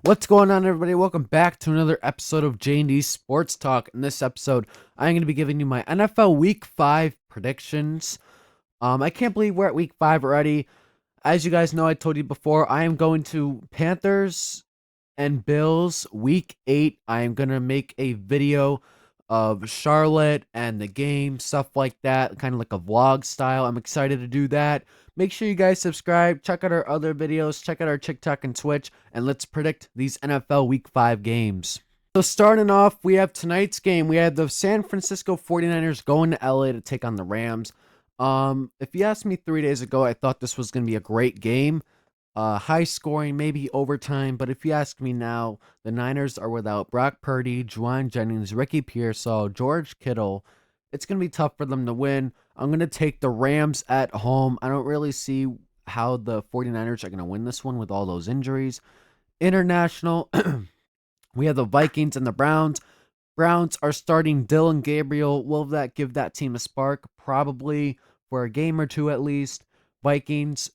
What's going on, everybody? Welcome back to another episode of J&D Sports Talk. In this episode, I'm going to be giving you my NFL Week 5 predictions. I can't believe we're at Week 5 already. As you guys know, I told you before, I am going to Panthers and Bills Week 8. I am going to make a video of Charlotte and the game, stuff like that, kind of like a vlog style. I'm excited to do that. Make sure you guys subscribe, check out our other videos, check out our TikTok and Twitch, and let's predict these NFL Week 5 games. So starting off, we have tonight's game. We have the San Francisco 49ers going to LA to take on the Rams. If you asked me 3 days ago, I thought this was going to be a great game. High scoring, maybe overtime, but if you ask me now, the Niners are without Brock Purdy, Juwan Jennings, Ricky Pearsall, George Kittle. It's going to be tough for them to win. I'm going to take the Rams at home. I don't really see how the 49ers are going to win this one with all those injuries. International, we have the Vikings and the Browns. Browns are starting Dylan Gabriel. Will that give that team a spark? Probably for a game or two at least. Vikings,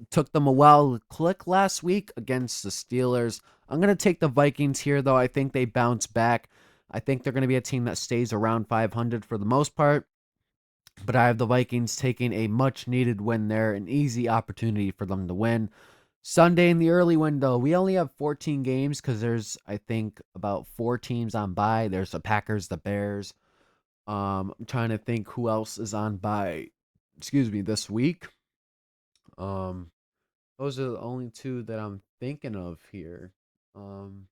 took them a while to click last week against the Steelers. I'm going to take the Vikings here, though. I think they bounce back. I think they're going to be a team that stays around 500 for the most part. But I have the Vikings taking a much needed win there, an easy opportunity for them to win. Sunday in the early window, we only have 14 games because there's, I think, about 4 teams on bye. There's the Packers, the Bears. I'm trying to think who else is on bye, this week. Um, those are the only two that I'm thinking of here. Um,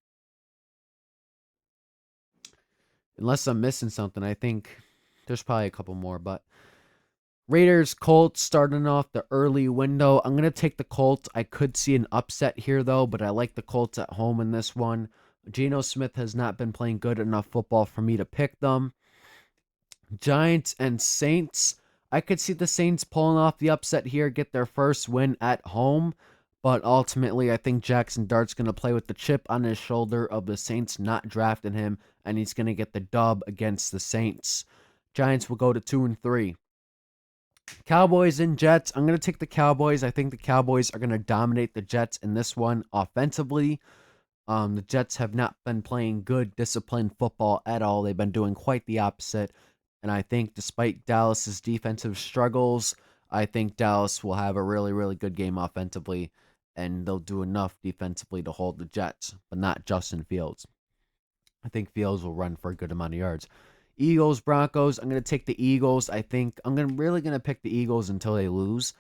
unless I'm missing something, I think there's probably a couple more. But Raiders, Colts starting off the early window. I'm gonna take the Colts. I could see an upset here though, but I like the Colts at home in this one. Geno Smith has not been playing good enough football for me to pick them. Giants and Saints. I could see the Saints pulling off the upset here, get their first win at home. But ultimately, I think Jackson Dart's going to play with the chip on his shoulder of the Saints not drafting him, and he's going to get the dub against the Saints. Giants will go to 2-3. Cowboys and Jets. I'm going to take the Cowboys. I think the Cowboys are going to dominate the Jets in this one offensively. The Jets have not been playing good, disciplined football at all. They've been doing quite the opposite. And I think despite Dallas's defensive struggles, I think Dallas will have a really, really good game offensively. And they'll do enough defensively to hold the Jets, but not Justin Fields. I think Fields will run for a good amount of yards. Eagles, Broncos. I'm going to take the Eagles. I think really going to pick the Eagles until they lose.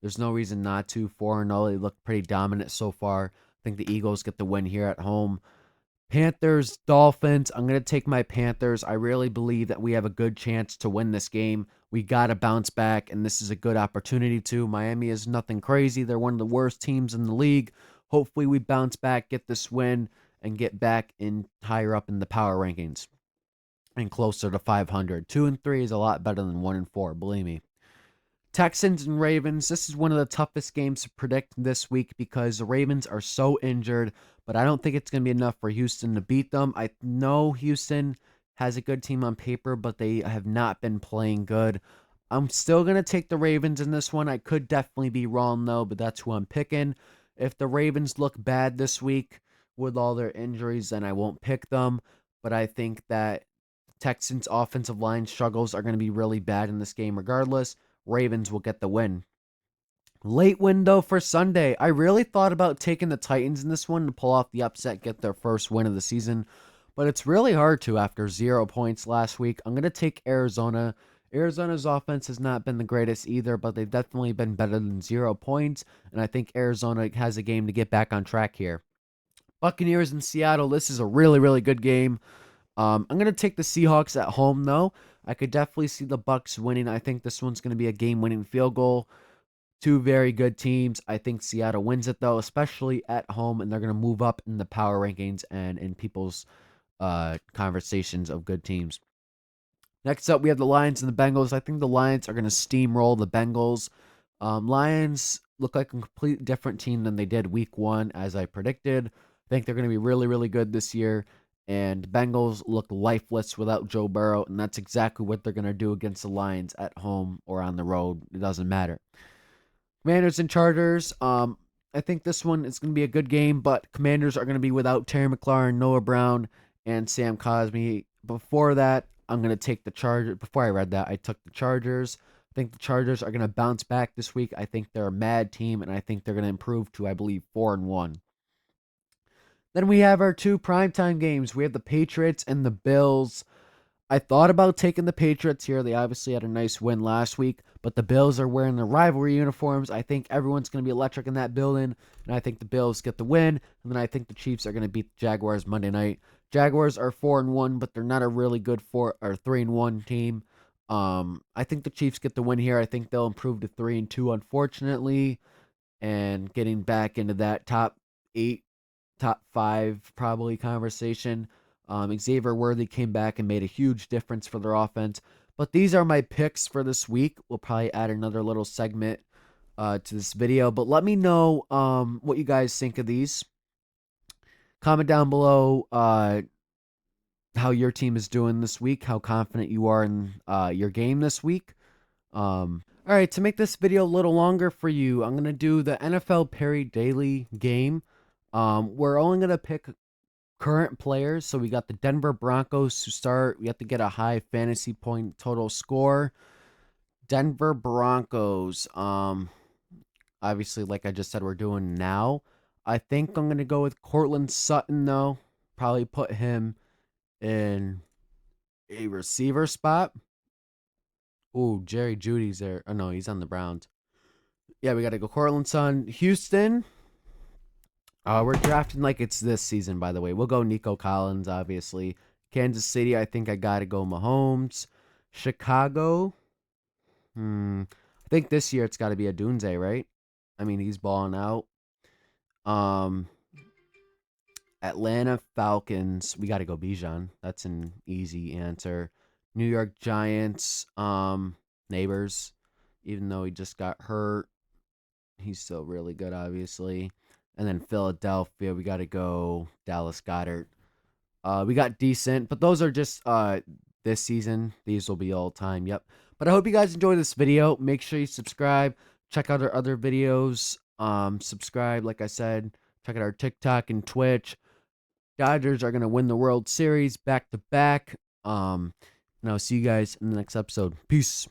There's no reason not to. 4-0. They look pretty dominant so far. I think the Eagles get the win here at home. Panthers, Dolphins. I'm going to take my Panthers. I really believe that we have a good chance to win this game. We got to bounce back, and this is a good opportunity to. Miami is nothing crazy. They're one of the worst teams in the league. Hopefully, we bounce back, get this win, and get back in higher up in the power rankings and closer to 500. 2-3 is a lot better than 1-4, believe me. Texans and Ravens. This is one of the toughest games to predict this week because the Ravens are so injured, but I don't think it's going to be enough for Houston to beat them. I know Houston has a good team on paper, but they have not been playing good. I'm still going to take the Ravens in this one. I could definitely be wrong, though, but that's who I'm picking. If the Ravens look bad this week with all their injuries, then I won't pick them. But I think that Texans' offensive line struggles are going to be really bad in this game regardless. Ravens will get the win. Late window for Sunday. I really thought about taking the Titans in this one to pull off the upset, get their first win of the season, but it's really hard to after 0 points last week. I'm going to take Arizona. Arizona's offense has not been the greatest either, but they've definitely been better than 0 points, and I think Arizona has a game to get back on track here. Buccaneers in Seattle. This is a really, really good game. I'm going to take the Seahawks at home, though. I could definitely see the Bucs winning. I think this one's going to be a game-winning field goal. Two very good teams. I think Seattle wins it, though, especially at home, and they're going to move up in the power rankings and in people's conversations of good teams. Next up, we have the Lions and the Bengals. I think the Lions are going to steamroll the Bengals. Lions look like a completely different team than they did week 1, as I predicted. I think they're going to be really, really good this year. And Bengals look lifeless without Joe Burrow, and that's exactly what they're going to do against the Lions at home or on the road. It doesn't matter. Commanders and Chargers. I think this one is going to be a good game, but Commanders are going to be without Terry McLaurin, Noah Brown, and Sam Cosmi. Before that, I'm going to take the Chargers. Before I read that, I took the Chargers. I think the Chargers are going to bounce back this week. I think they're a mad team, and I think they're going to improve to, I believe, 4-1. Then we have our two primetime games. We have the Patriots and the Bills. I thought about taking the Patriots here. They obviously had a nice win last week, but the Bills are wearing the rivalry uniforms. I think everyone's going to be electric in that building, and I think the Bills get the win. And then I think the Chiefs are going to beat the Jaguars Monday night. Jaguars are 4-1, but they're not a really good 3-1 team. I think the Chiefs get the win here. I think they'll improve to 3-2, unfortunately, and getting back into that top 8, top 5 probably conversation. Xavier Worthy came back and made a huge difference for their offense. But these are my picks for this week. We'll probably add another little segment to this video. But let me know what you guys think of these. Comment down below how your team is doing this week, how confident you are in your game this week. All right, to make this video a little longer for you, I'm going to do the NFL Perry Daily game. We're only going to pick current players. So we got the Denver Broncos to start. We have to get a high fantasy point total score. Denver Broncos. Obviously, like I just said, we're doing now. I think I'm gonna go with Cortland Sutton though. Probably put him in a receiver spot. Ooh, Jerry Judy's there. Oh no, he's on the Browns. Yeah, we gotta go Cortland Sutton. Houston. We're drafting like it's this season, by the way. We'll go Nico Collins, obviously. Kansas City, I think I gotta go Mahomes. Chicago. I think this year it's gotta be a Dunze, right? I mean, he's balling out. Atlanta Falcons, we gotta go Bijan. That's an easy answer. New York Giants, Neighbors. Even though he just got hurt, he's still really good, obviously. And then Philadelphia, we got to go Dallas Goedert. We got decent, but those are just this season. These will be all time. Yep. But I hope you guys enjoyed this video. Make sure you subscribe. Check out our other videos. Subscribe, like I said. Check out our TikTok and Twitch. Dodgers are going to win the World Series back to back. And I'll see you guys in the next episode. Peace.